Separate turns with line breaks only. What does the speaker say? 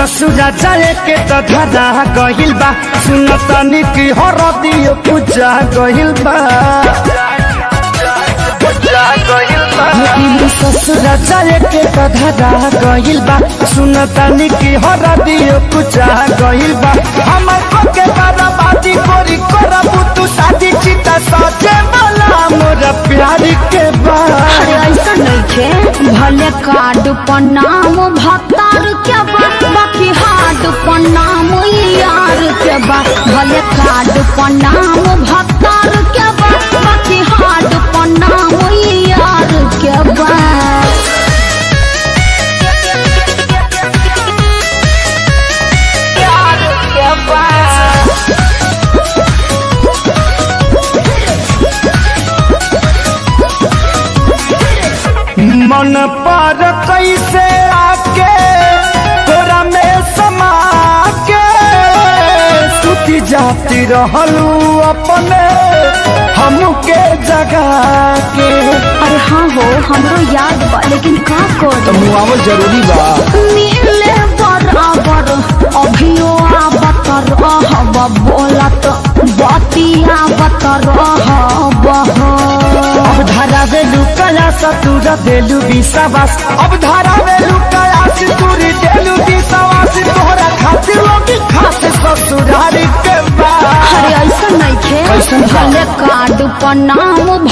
ससुरा जाए के तो धरा गहिल बा सुनतनी की हरदियो पूजा गहिल बा ससुरा जाए के तो धरा गहिल बा सुनतनी की हरदियो पूजा गहिल बा हमर को के बर्बादी कोरी करबू तू शादी चिता सजे वाला मोर प्यारी के बा।
अरे ऐसा नहीं थे भले कार्ड पर नाम भतार के बा बाकी हार्ड पर नाम यार के बा। भले कार्ड पर नाम भतार के बा बाकी हार्ड पर नाम यार के बा।
मन पर कैसे आके तोरा में समा के सुती जाती रहलू अपने हमके जगा के।
अरे हाँ हो हमरो याद बा लेकिन का कर
मुआवल जरूरी बा
मिले बराबर अभियो आवत रहब बोलत बतिया बत रहब।
अब धारा वेलू कया सतुर देलू विश्वास अब धारा वेलू कया सतुर देलू विश्वास तोहरा खातिर लोग खास ससुरारी के बा।
अरे ऐसा नहीं थे भले कार्ड पर नाम